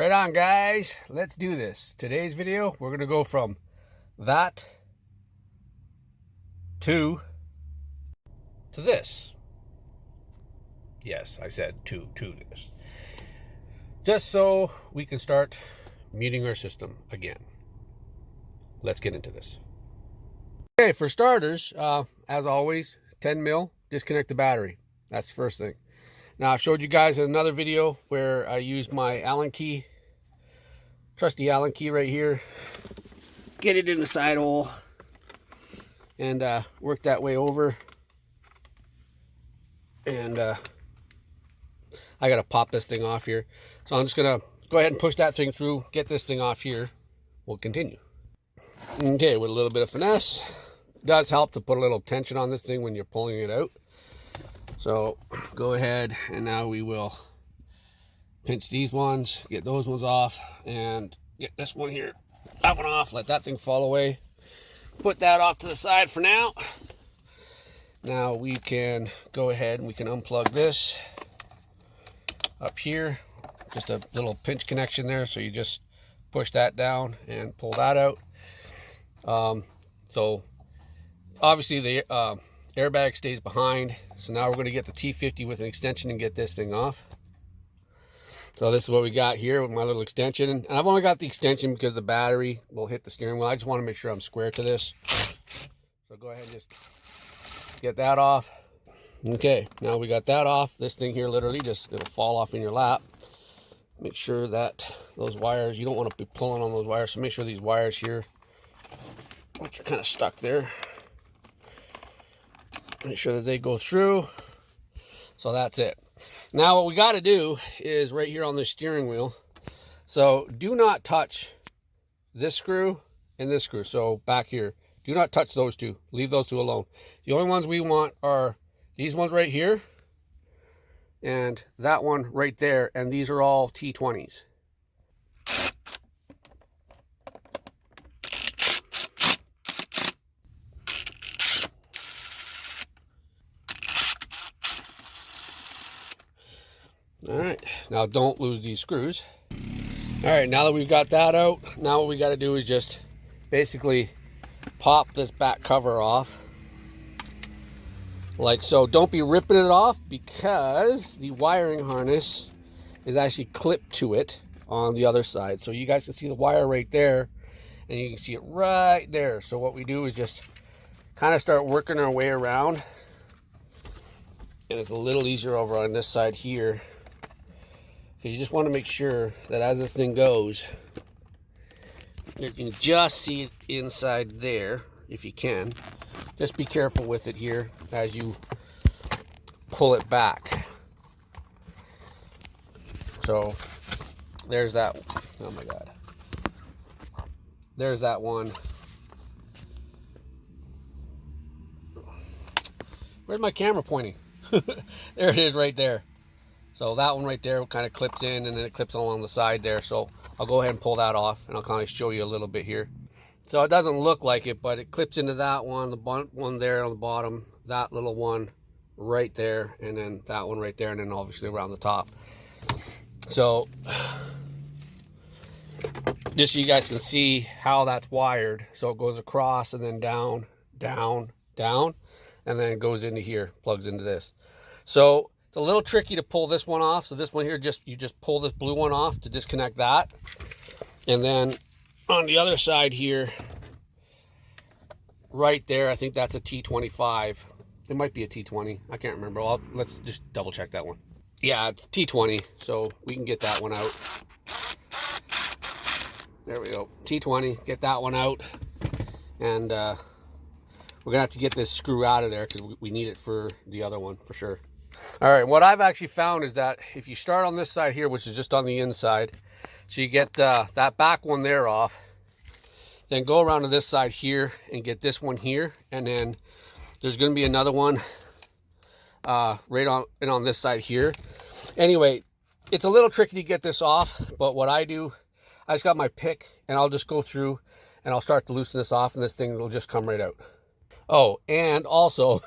Right on, guys. Let's do this. Today's video, we're going to go from that to this. Yes, I said to this. Just so we can start muting our system again. Let's get into this. Okay, for starters, as always, 10 mil, disconnect the battery. That's the first thing. Now, I've showed you guys in another video where I used my Allen key, trusty Allen key right here, get it in the side hole, and work that way over. And I got to pop this thing off here. So I'm just going to go ahead and push that thing through, get this thing off here. We'll continue. Okay, with a little bit of finesse. It does help to put a little tension on this thing when you're pulling it out. So go ahead, and now we will pinch these ones, get those ones off, and get this one here, that one off, let that thing fall away. Put that off to the side for now. Now we can go ahead and we can unplug this up here. Just a little pinch connection there, so you just push that down and pull that out. So obviously the airbag stays behind. So now we're going to get the T50 with an extension and get this thing off. So this is what we got here with my little extension. And I've only got the extension because the battery will hit the steering wheel. I just want to make sure I'm square to this. So go ahead and just get that off. Okay, now we got that off. This thing here literally just, it'll fall off in your lap. Make sure that those wires, you don't want to be pulling on those wires. So make sure these wires here, which are kind of stuck there, make sure that they go through. So that's it. Now what we got to do is right here on the steering wheel. So do not touch this screw and this screw. So back here, do not touch those two. Leave those two alone. The only ones we want are these ones right here and that one right there. And these are all T20s. All right, now don't lose these screws. All right, now that we've got that out, now what we got to do is just basically pop this back cover off like so. Don't be ripping it off because the wiring harness is actually clipped to it on the other side. So you guys can see the wire right there and you can see it right there. So what we do is just kind of start working our way around, and it's a little easier over on this side here. Because you just want to make sure that as this thing goes, you can just see it inside there, if you can. Just be careful with it here as you pull it back. So, there's that. Oh my God. There's that one. Where's my camera pointing? There it is right there. So that one right there kind of clips in, and then it clips along the side there. So I'll go ahead and pull that off, and I'll kind of show you a little bit here. So it doesn't look like it, but it clips into that one, the one there on the bottom, that little one right there, and then that one right there, and then obviously around the top. So just so you guys can see how that's wired. So it goes across and then down, down, down, and then it goes into here, plugs into this. So it's a little tricky to pull this one off. So this one here, you just pull this blue one off to disconnect that. And then on the other side here, right there, I think that's a T25. It might be a T20. I can't remember. Let's just double check that one. Yeah, it's T20. So we can get that one out. There we go. T20. Get that one out. And we're going to have to get this screw out of there because we need it for the other one for sure. All right, what I've actually found is that if you start on this side here, which is just on the inside, so you get that back one there off, then go around to this side here and get this one here, and then there's going to be another one right on this side here. Anyway, it's a little tricky to get this off, but what I do, I just got my pick, and I'll just go through and I'll start to loosen this off, and this thing will just come right out. Oh, and also,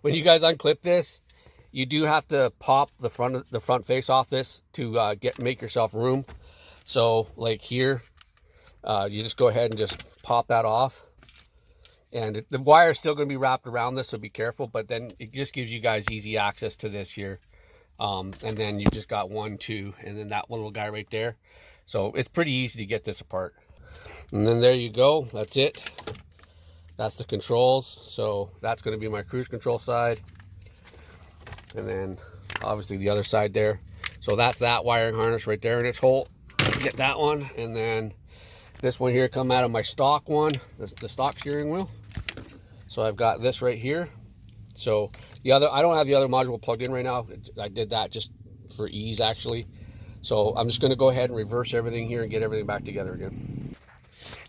when you guys unclip this, you do have to pop the front face off this to make yourself room. So like here, you just go ahead and just pop that off. And the wire is still going to be wrapped around this, so be careful. But then it just gives you guys easy access to this here. And then you just got 1, 2, and then that one little guy right there. So it's pretty easy to get this apart. And then there you go. That's it. That's the controls. So that's going to be my cruise control side. And then obviously the other side there. So that's that wiring harness right there in its hole. Get that one. And then this one here come out of my stock one, the stock steering wheel. So I've got this right here. So the other, I don't have the other module plugged in right now. I did that just for ease actually. So I'm just going to go ahead and reverse everything here and get everything back together again.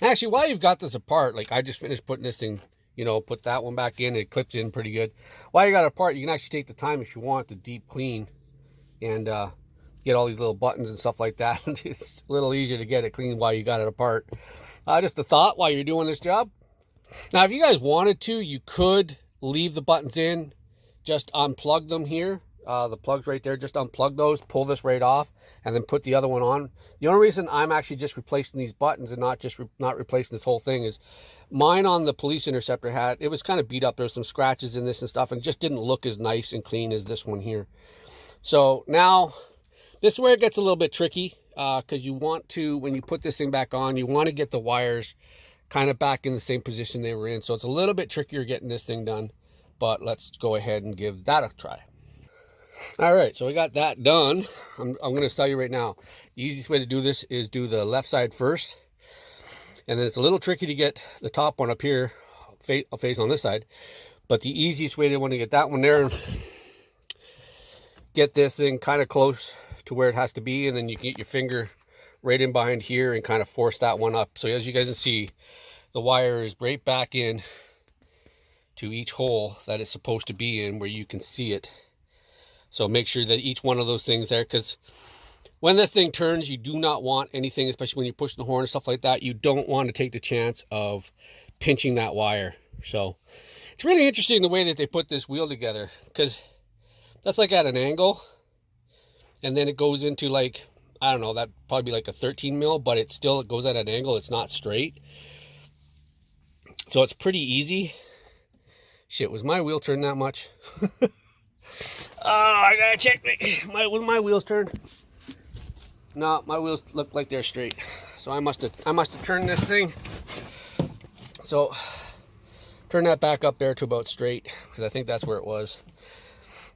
Actually, while you've got this apart, like I just finished putting this thing, you know, put that one back in. It clips in pretty good. While you got it apart, you can actually take the time if you want to deep clean and get all these little buttons and stuff like that. It's a little easier to get it clean while you got it apart. Just a thought while you're doing this job. Now, if you guys wanted to, you could leave the buttons in, just unplug them here. The plugs right there, just unplug those, pull this right off, and then put the other one on. The only reason I'm actually just replacing these buttons and not just not replacing this whole thing is mine on the Police Interceptor hat, it was kind of beat up. There was some scratches in this and stuff, and it just didn't look as nice and clean as this one here. So now, this is where it gets a little bit tricky, because you want to, when you put this thing back on, you want to get the wires kind of back in the same position they were in. So it's a little bit trickier getting this thing done, but let's go ahead and give that a try. All right, so we got that done. I'm going to tell you right now, the easiest way to do this is do the left side first. And then it's a little tricky to get the top one up here, face on this side. But the easiest way to want to get that one there, get this thing kind of close to where it has to be. And then you can get your finger right in behind here and kind of force that one up. So as you guys can see, the wire is right back in to each hole that it's supposed to be in where you can see it. So make sure that each one of those things there, because when this thing turns, you do not want anything, especially when you're pushing the horn and stuff like that, you don't want to take the chance of pinching that wire. So it's really interesting the way that they put this wheel together, because that's like at an angle, and then it goes into like, I don't know, that probably be like a 13 mil, but it goes at an angle. It's not straight. So it's pretty easy. Shit, was my wheel turned that much? Oh, I gotta check. Was my wheels turned? No, my wheels look like they're straight. So I must have turned this thing. So turn that back up there to about straight, because I think that's where it was.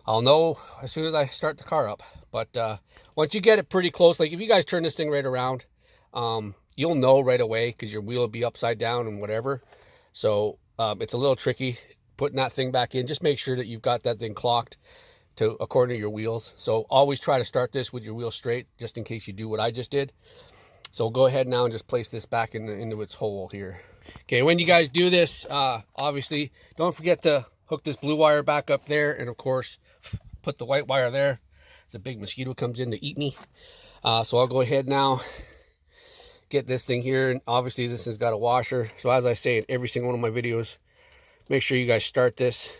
I'll know as soon as I start the car up. But once you get it pretty close, like if you guys turn this thing right around, you'll know right away, because your wheel will be upside down and whatever. So it's a little tricky putting that thing back in. Just make sure that you've got that thing clocked to according to your wheels. So always try to start this with your wheel straight, just in case you do what I just did. So go ahead now and just place this back into its hole here. Okay, when you guys do this, obviously don't forget to hook this blue wire back up there, and of course put the white wire there. It's a big mosquito comes in to eat me. So I'll go ahead now, get this thing here, and obviously this has got a washer. So as I say in every single one of my videos, make sure you guys start this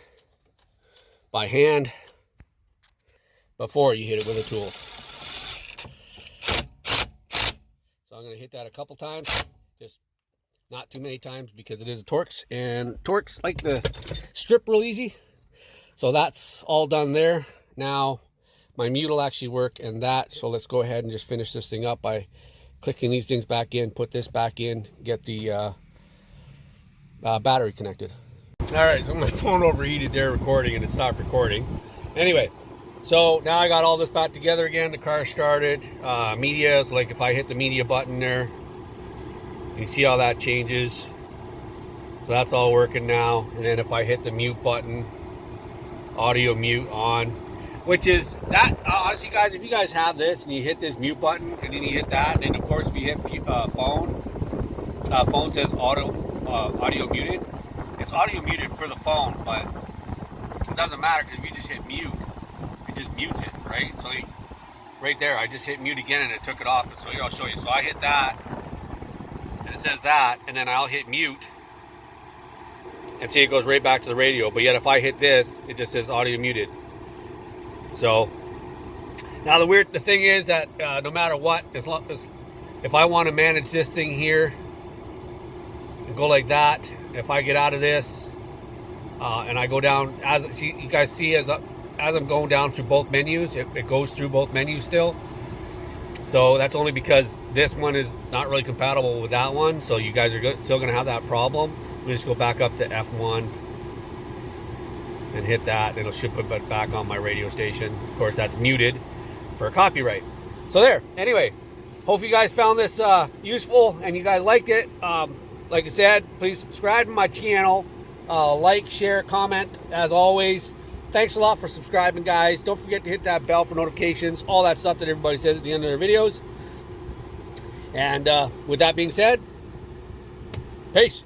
by hand before you hit it with a tool. So I'm going to hit that a couple times, just not too many times, because it is a Torx, and Torx like to strip real easy. So that's all done there. Now my mute will actually work and that. So let's go ahead and just finish this thing up by clicking these things back in, put this back in, get the battery connected. All right, so my phone overheated there recording, and it stopped recording. Anyway, so now I got all this back together again. The car started. Media, so like if I hit the media button there, you can see how that changes. So that's all working now. And then if I hit the mute button, audio mute on, which is that, honestly guys, if you guys have this and you hit this mute button and then you hit that, and then of course if you hit phone says audio muted. It's audio muted for the phone, but it doesn't matter, because if you just hit mute, it just mutes it, right? So right there, I just hit mute again and it took it off. And so here, I'll show you. So I hit that and it says that, and then I'll hit mute and see it goes right back to the radio. But yet if I hit this, it just says audio muted. So now the thing is that no matter what, as if I want to manage this thing here and go like that, if I get out of this and I go down, as you guys see, as I'm going down through both menus, it goes through both menus still. So that's only because this one is not really compatible with that one. So you guys are still going to have that problem. We just go back up to F1 and hit that. It'll should put it back on my radio station. Of course, that's muted for copyright. So there. Anyway, hope you guys found this useful and you guys liked it. Like I said, please subscribe to my channel. Like, share, comment, as always. Thanks a lot for subscribing, guys. Don't forget to hit that bell for notifications, all that stuff that everybody says at the end of their videos. And with that being said, peace.